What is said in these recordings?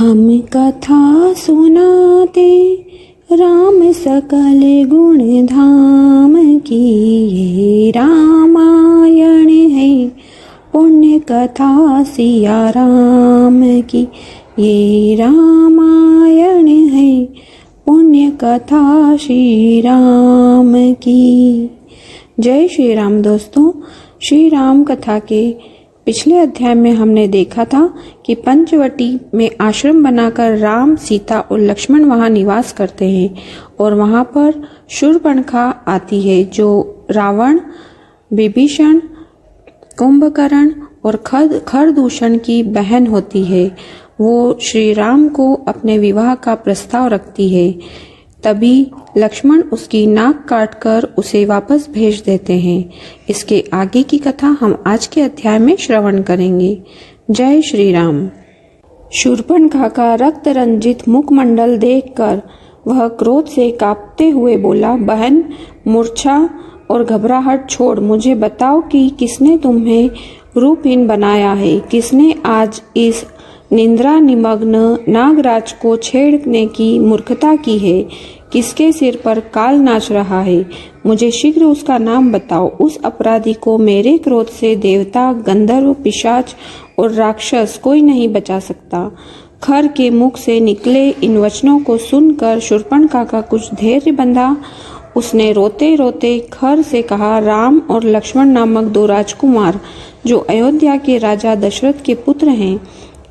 हम कथा सुनाते राम सकल गुण धाम की, ये रामायण है पुण्य कथा सिया राम की, ये रामायण है पुण्य कथा श्री राम की। जय श्री राम। दोस्तों, श्री राम कथा के पिछले अध्याय में हमने देखा था कि पंचवटी में आश्रम बनाकर राम, सीता और लक्ष्मण वहां निवास करते हैं और वहां पर शूर्पणखा आती है जो रावण, विभीषण, कुंभकर्ण और खरदूषण की बहन होती है। वो श्री राम को अपने विवाह का प्रस्ताव रखती है। तभी लक्ष्मण उसकी नाक काटकर उसे वापस भेज देते हैं। इसके आगे की कथा हम आज के अध्याय में श्रवण करेंगे। जय श्री राम। शूर्पणखा का रक्त रंजित मुखमंडल देखकर वह क्रोध से कांपते हुए बोला, बहन, मूर्छा और घबराहट छोड़ मुझे बताओ कि किसने तुम्हें रूपहीन बनाया है, किसने आज इस निंद्रा निमग्न नागराज को छेड़ने की मूर्खता की है, किसके सिर पर काल नाच रहा है, मुझे शीघ्र उसका नाम बताओ। उस अपराधी को मेरे क्रोध से देवता, गंधर्व, पिशाच और राक्षस कोई नहीं बचा सकता। खर के मुख से निकले इन वचनों को सुनकर शूर्पणखा का कुछ धैर्य बंधा। उसने रोते रोते खर से कहा, राम और लक्ष्मण नामक दो राजकुमार जो अयोध्या के राजा दशरथ के पुत्र हैं,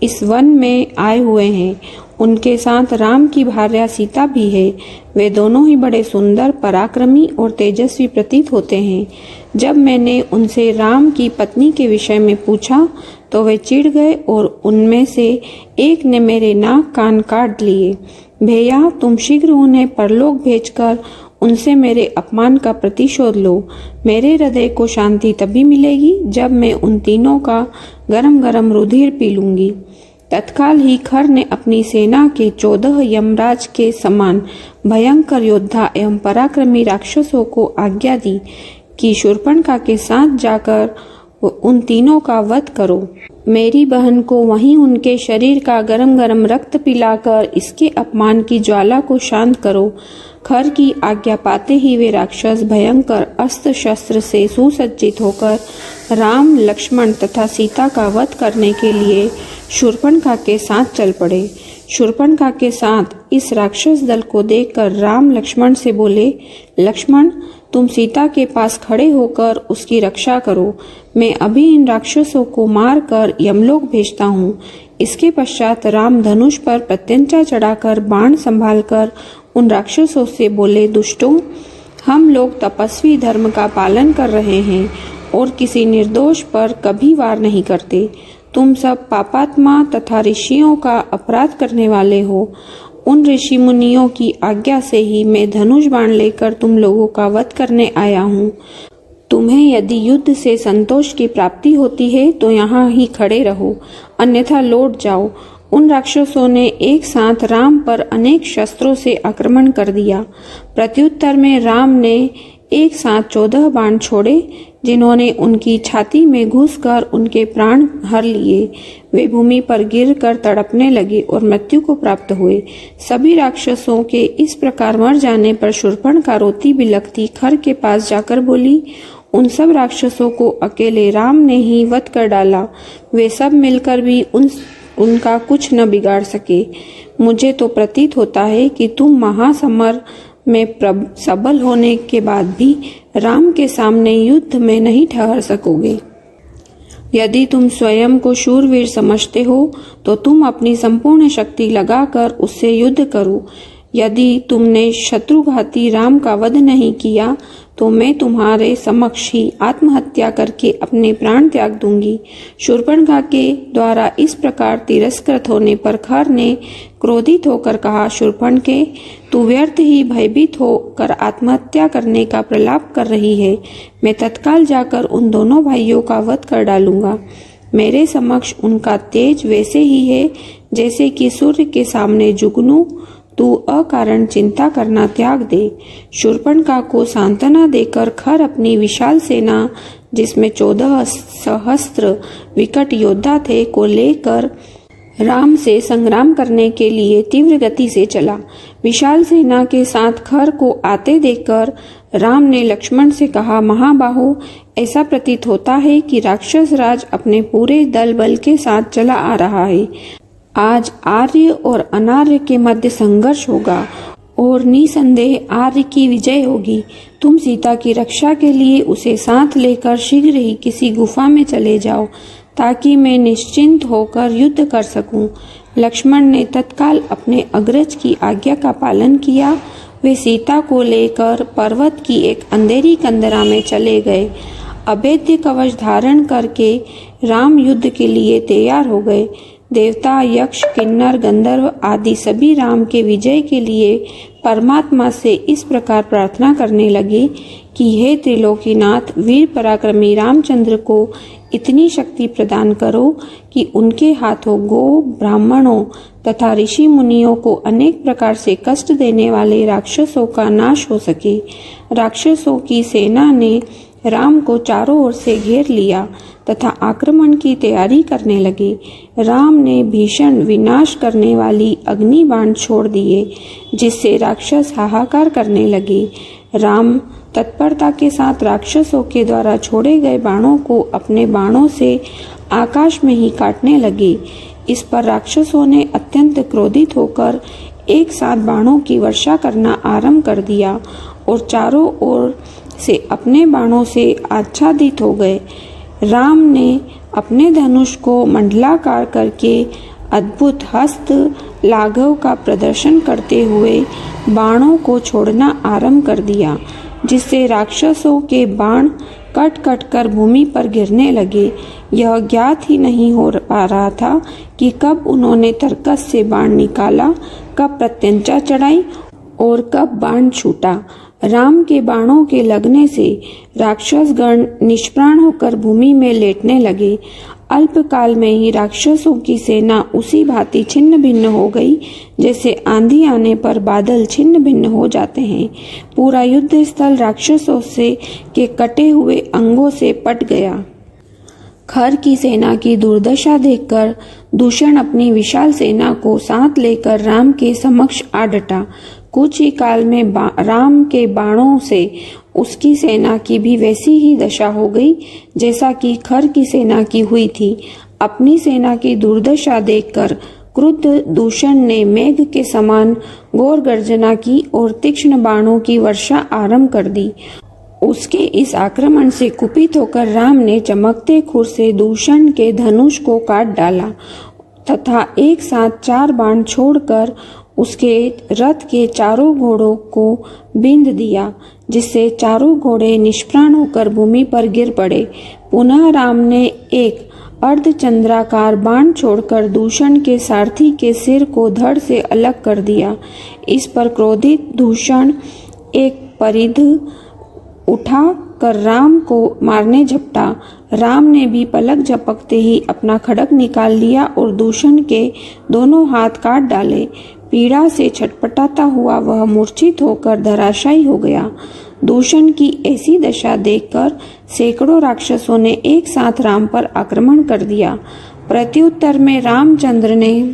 इस वन में आए हुए हैं। उनके साथ राम की भार्या सीता भी है। वे दोनों ही बड़े सुंदर, पराक्रमी और तेजस्वी प्रतीत होते हैं। जब मैंने उनसे राम की पत्नी के विषय में पूछा तो वे चिढ़ गए और उनमें से एक ने मेरे नाक कान काट लिए। भैया, तुम शीघ्र उन्हें परलोक भेजकर उनसे मेरे अपमान का प्रतिशोध लो। मेरे हृदय को शांति तभी मिलेगी जब मैं उन तीनों का गरम गरम रुधिर पी लूंगी। तत्काल ही खर ने अपनी सेना के 14 यमराज के समान भयंकर योद्धा एवं पराक्रमी राक्षसों को आज्ञा दी कि शूर्पणखा के साथ जाकर उन तीनों का वध करो। मेरी बहन को वहीं उनके शरीर का गरम गरम रक्त पिलाकर इसके अपमान की ज्वाला को शांत करो। खर की आज्ञा पाते ही वे राक्षस भयंकर अस्त्र शस्त्र से सुसज्जित होकर राम, लक्ष्मण तथा सीता का वध करने के लिए शूर्पणखा के साथ चल पड़े। शूर्पणखा के साथ इस राक्षस दल को देखकर राम लक्ष्मण से बोले, लक्ष्मण, तुम सीता के पास खड़े होकर उसकी रक्षा करो। मैं अभी इन राक्षसों को मारकर यमलोक भेजता हूँ। इसके पश्चात राम धनुष पर प्रत्यंचा चढ़ाकर बाण संभालकर उन राक्षसों से बोले, दुष्टों, हम लोग तपस्वी धर्म का पालन कर रहे हैं और किसी निर्दोष पर कभी वार नहीं करते। तुम सब पापात्मा तथा ऋषियों का अपराध करने वाले हो। उन ऋषि मुनियों की आज्ञा से ही मैं धनुष बाण लेकर तुम लोगों का वध करने आया हूँ। तुम्हें यदि युद्ध से संतोष की प्राप्ति होती है तो यहाँ ही खड़े रहो, अन्यथा लौट जाओ। उन राक्षसों ने एक साथ राम पर अनेक शस्त्रों से आक्रमण कर दिया। प्रत्युत्तर में राम ने एक साथ 14 बाण छोड़े, जिन्होंने उनकी छाती में घुसकर उनके प्राण हर लिए। वे भूमि पर गिरकर तड़पने लगे और मृत्यु को प्राप्त हुए। सभी राक्षसों के इस प्रकार मर जाने पर शूर्पणखा रोती बिलखती खर के पास जाकर बोली, उन सब राक्षसों को अकेले राम ने ही वध कर डाला। वे सब मिलकर भी उनका कुछ न बिगाड़ सके। मुझे तो प्रतीत होता है कि तुम महासमर में सबल होने के बाद भी राम के सामने युद्ध में नहीं ठहर सकोगे। यदि तुम स्वयं को शूरवीर समझते हो तो तुम अपनी संपूर्ण शक्ति लगाकर उससे युद्ध करो। यदि तुमने शत्रुघाती राम का वध नहीं किया तो मैं तुम्हारे समक्ष ही आत्महत्या करके अपने प्राण त्याग दूंगी। शूर्पणखा के द्वारा इस प्रकार तिरस्कृत होने पर खर ने क्रोधित होकर कहा, शूर्पणखे, तू व्यर्थ ही भयभीत होकर आत्महत्या करने का प्रलाप कर रही है। मैं तत्काल जाकर उन दोनों भाइयों का वध कर डालूंगा। मेरे समक्ष उनका तेज वैसे ही है जैसे कि सूर्य के सामने जुगनू। तू अकारण चिंता करना त्याग दे। शूर्पणखा को सांत्वना देकर खर अपनी विशाल सेना, जिसमें 14 सहस्त्र विकट योद्धा थे, को लेकर राम से संग्राम करने के लिए तीव्र गति से चला। विशाल सेना के साथ खर को आते देखकर राम ने लक्ष्मण से कहा, महाबाहो, ऐसा प्रतीत होता है कि राक्षस राज अपने पूरे दल बल के साथ चला आ रहा है। आज आर्य और अनार्य के मध्य संघर्ष होगा और निसंदेह आर्य की विजय होगी। तुम सीता की रक्षा के लिए उसे साथ लेकर शीघ्र ही किसी गुफा में चले जाओ, ताकि मैं निश्चिंत होकर युद्ध कर सकूं। लक्ष्मण ने तत्काल अपने अग्रज की आज्ञा का पालन किया। वे सीता को लेकर पर्वत की एक अंधेरी कंदरा में चले गए। अभेद्य कवच धारण करके राम युद्ध के लिए तैयार हो गए। देवता, यक्ष, किन्नर, गंधर्व आदि सभी राम के विजय के लिए परमात्मा से इस प्रकार प्रार्थना करने लगे कि हे त्रिलोकीनाथ, वीर पराक्रमी रामचंद्र को इतनी शक्ति प्रदान करो कि उनके हाथों गो, ब्राह्मणों तथा ऋषि मुनियों को अनेक प्रकार से कष्ट देने वाले राक्षसों का नाश हो सके। राक्षसों की सेना ने राम को चारों ओर से घेर लिया तथा आक्रमण की तैयारी करने लगे। राम ने भीषण विनाश करने वाली अग्नि बाण छोड़ दिए, जिससे राक्षस हाहाकार करने लगे। राम तत्परता के साथ राक्षसों के द्वारा छोड़े गए बाणों को अपने बाणों से आकाश में ही काटने लगे। इस पर राक्षसों ने अत्यंत क्रोधित होकर एक साथ बाणों की वर्षा करना आरंभ कर दिया और चारों ओर से अपने बाणों से आच्छादित हो गए। राम ने अपने धनुष को मंडलाकार करके अद्भुत हस्त लाघव का प्रदर्शन करते हुए बाणों को छोड़ना आरंभ कर दिया, जिससे राक्षसों के बाण कट कट कर भूमि पर गिरने लगे। यह ज्ञात ही नहीं हो पा रहा था कि कब उन्होंने तरकस से बाण निकाला, कब प्रत्यंचा चढ़ाई और कब बाण छूटा। राम के बाणों के लगने से राक्षस गण निष्प्राण होकर भूमि में लेटने लगे। अल्पकाल में ही राक्षसों की सेना उसी भांति छिन्न भिन्न हो गई, जैसे आंधी आने पर बादल छिन्न भिन्न हो जाते हैं। पूरा युद्ध स्थल राक्षसों से के कटे हुए अंगों से पट गया। खर की सेना की दुर्दशा देखकर दूषण अपनी विशाल सेना को साथ लेकर राम के समक्ष आ डटा। कुछ ही काल में राम के बाणों से उसकी सेना की भी वैसी ही दशा हो गई जैसा कि खर की सेना की हुई थी। अपनी सेना की दुर्दशा देखकर क्रुद्ध दूषण ने मेघ के समान घोर गर्जना की और तीक्ष्ण बाणों की वर्षा आरंभ कर दी। उसके इस आक्रमण से कुपित होकर राम ने चमकते खुर से दूषण के धनुष को काट डाला तथा एक साथ 4 बाण छोड़कर उसके रथ के चारों घोड़ों को बींध दिया, जिससे चारों घोड़े निष्प्राण होकर भूमि पर गिर पड़े। पुनः राम ने एक अर्धचंद्राकार बाण छोड़कर दूषण के सारथी के सिर को धड़ से अलग कर दिया। इस पर क्रोधित दूषण एक परिध उठा कर राम को मारने झपटा। राम ने भी पलक झपकते ही अपना खड्ग निकाल लिया और दूषण के दोनों हाथ काट डाले। पीड़ा से छटपटाता हुआ वह मूर्छित होकर धराशायी हो गया। दूषण की ऐसी दशा देखकर सैकड़ों राक्षसों ने एक साथ राम पर आक्रमण कर दिया। प्रत्युत्तर में रामचंद्र ने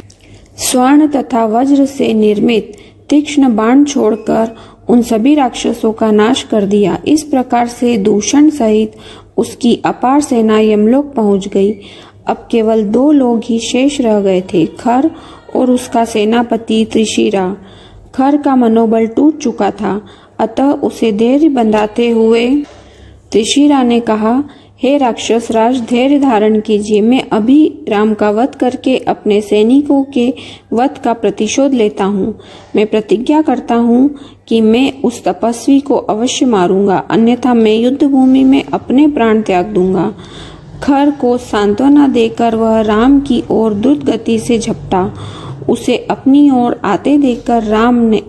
स्वर्ण तथा वज्र से निर्मित तीक्ष्ण बाण छोड़कर उन सभी राक्षसों का नाश कर दिया। इस प्रकार से दूषण सहित उसकी अपार सेना यमलोक पहुंच गई। अब केवल 2 लोग ही शेष रह गए थे, खर और उसका सेनापति त्रिशिरा। खर का मनोबल टूट चुका था, अतः उसे धैर्य बंधाते हुए त्रिशिरा ने कहा, हे राक्षस राज, धैर्य धारण कीजिए। मैं अभी राम का वध करके अपने सैनिकों के वध का प्रतिशोध लेता हूँ। मैं प्रतिज्ञा करता हूँ कि मैं उस तपस्वी को अवश्य मारूंगा, अन्यथा मैं युद्ध भूमि में अपने प्राण त्याग दूंगा। खर को सांत्वना देकर वह राम की ओर द्रुत गति से झपटा। उसे अपनी ओर आते देखकर राम ने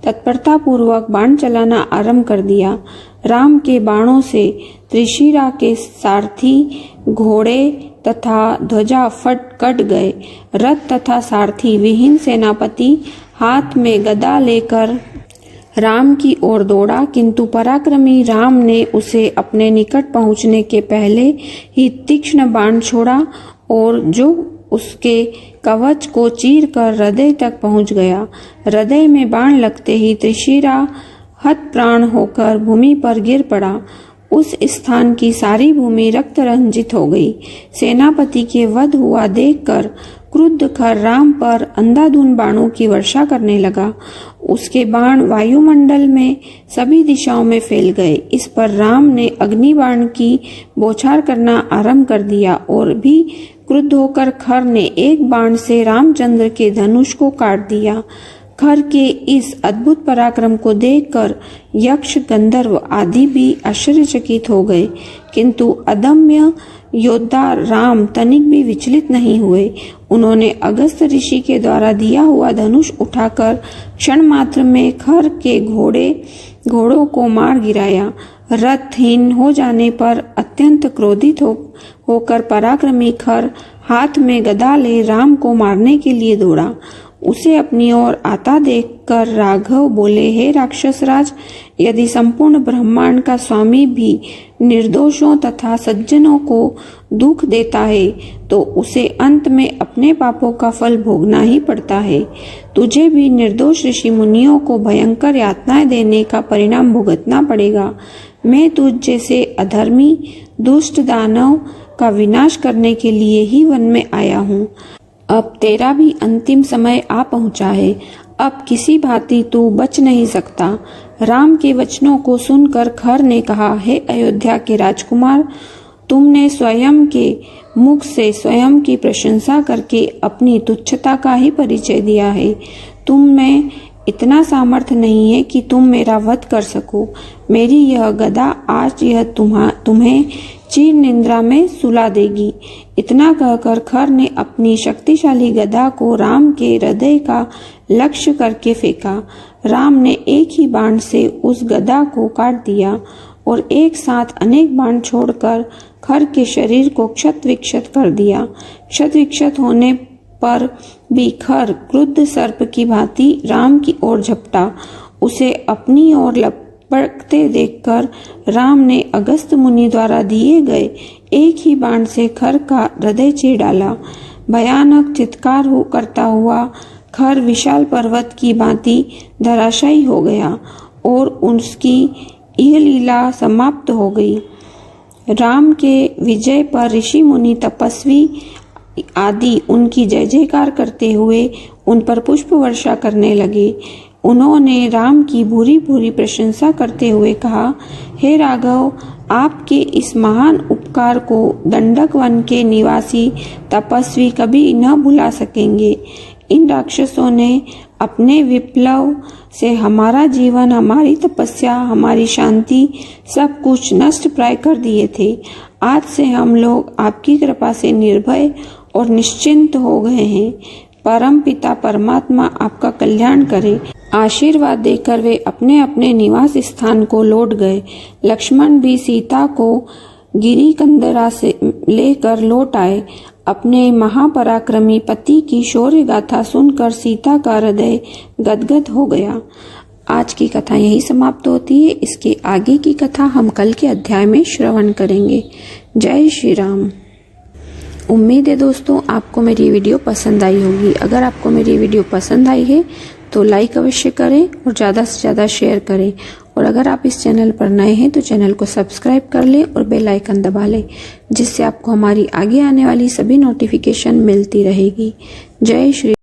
तत्परता पूर्वक बाण चलाना आरंभ कर दिया। राम के बाणों से त्रिशिरा के सारथी, घोड़े तथा ध्वजा फट कट गए। रथ तथा सारथी विहीन सेनापति हाथ में गदा लेकर राम की ओर दौड़ा, किंतु पराक्रमी राम ने उसे अपने निकट पहुंचने के पहले ही तीक्ष्ण बाण छोड़ा और जो उसके कवच को चीर कर हृदय तक पहुंच गया। हृदय में बाण लगते ही त्रिशिरा हतप्राण होकर भूमि पर गिर पड़ा। उस स्थान की सारी भूमि रक्त रंजित हो गई। सेनापति के वध हुआ देखकर क्रुद्ध खर राम पर अंधाधुंध बाणों की वर्षा करने लगा। उसके बाण वायुमंडल में सभी दिशाओं में फैल गए। इस पर राम ने अग्नि बाण की बौछार करना आरंभ कर दिया और भी क्रुद्ध होकर खर ने एक बाण से रामचंद्र के धनुष को काट दिया। खर के इस अद्भुत पराक्रम को देखकर यक्ष, गंधर्व आदि भी आश्चर्यचकित हो गए, किंतु अदम्य योद्धा राम तनिक भी विचलित नहीं हुए। उन्होंने अगस्त ऋषि के द्वारा दिया हुआ धनुष उठाकर क्षण मात्र में खर के घोड़ों को मार गिराया। रथहीन हो जाने पर अत्यंत क्रोधित होकर पराक्रमी खर हाथ में गदा ले राम को मारने के लिए दौड़ा। उसे अपनी ओर आता देखकर राघव बोले, हे राक्षस राज, यदि संपूर्ण ब्रह्मांड का स्वामी भी निर्दोषों तथा सज्जनों को दुख देता है तो उसे अंत में अपने पापों का फल भोगना ही पड़ता है। तुझे भी निर्दोष ऋषि मुनियों को भयंकर यातनाएं देने का परिणाम भुगतना पड़ेगा। मैं तुझ जैसे अधर्मी दुष्ट दानव का विनाश करने के लिए ही वन में आया हूँ। अब तेरा भी अंतिम समय आ पहुंचा है। अब किसी भांति तू बच नहीं सकता। राम के वचनों को सुनकर खर ने कहा, हे अयोध्या के राजकुमार, तुमने स्वयं के मुख से स्वयं की प्रशंसा करके अपनी तुच्छता का ही परिचय दिया है। तुम में इतना सामर्थ्य नहीं है कि तुम मेरा वध कर सको। मेरी यह गदा आज यह तुम्हें चीर निद्रा में सुला देगी। इतना कहकर खर ने अपनी शक्तिशाली गदा को राम के हृदय का लक्ष्य करके फेंका। राम ने एक ही बाण से उस गदा को काट दिया और एक साथ अनेक बाण छोड़कर खर के शरीर को क्षत विक्षत कर दिया। क्षत विक्षत होने पर भी खर क्रुद्ध सर्प की भांति राम की ओर झपटा। उसे अपनी ओर लपकते देखकर राम ने अगस्त मुनि द्वारा दिए गए एक ही बाण से खर का हृदय चीर डाला। भयानक चित्कार करता हुआ खर विशाल पर्वत की भांति धराशायी हो गया और उसकी यह लीला समाप्त हो गई। राम के विजय पर ऋषि मुनि तपस्वी आदि उनकी जय जयकार करते हुए उन पर पुष्प वर्षा करने लगे। उन्होंने राम की भूरी भूरी प्रशंसा करते हुए कहा, हे राघव, आपके इस महान उपकार को दंडक वन के निवासी तपस्वी कभी न भुला सकेंगे। इन राक्षसों ने अपने विप्लव से हमारा जीवन, हमारी तपस्या, हमारी शांति सब कुछ नष्ट प्राय कर दिए थे। आज से हम लोग आपकी कृपा से निर्भय और निश्चिंत हो गए हैं। परम पिता परमात्मा आपका कल्याण करे। आशीर्वाद देकर वे अपने अपने निवास स्थान को लौट गए। लक्ष्मण भी सीता को गिरी कंदरा से लेकर लौट आए। अपने महापराक्रमी पति की शौर्य गाथा सुनकर सीता का हृदय गदगद हो गया। आज की कथा यही समाप्त होती है। इसके आगे की कथा हम कल के अध्याय में श्रवण करेंगे। जय श्री राम। उम्मीद है दोस्तों आपको मेरी वीडियो पसंद आई होगी। अगर आपको मेरी वीडियो पसंद आई है तो लाइक अवश्य करें और ज़्यादा से ज़्यादा शेयर करें। और अगर आप इस चैनल पर नए हैं तो चैनल को सब्सक्राइब कर लें और बेल आइकन दबा लें, जिससे आपको हमारी आगे आने वाली सभी नोटिफिकेशन मिलती रहेगी। जय श्री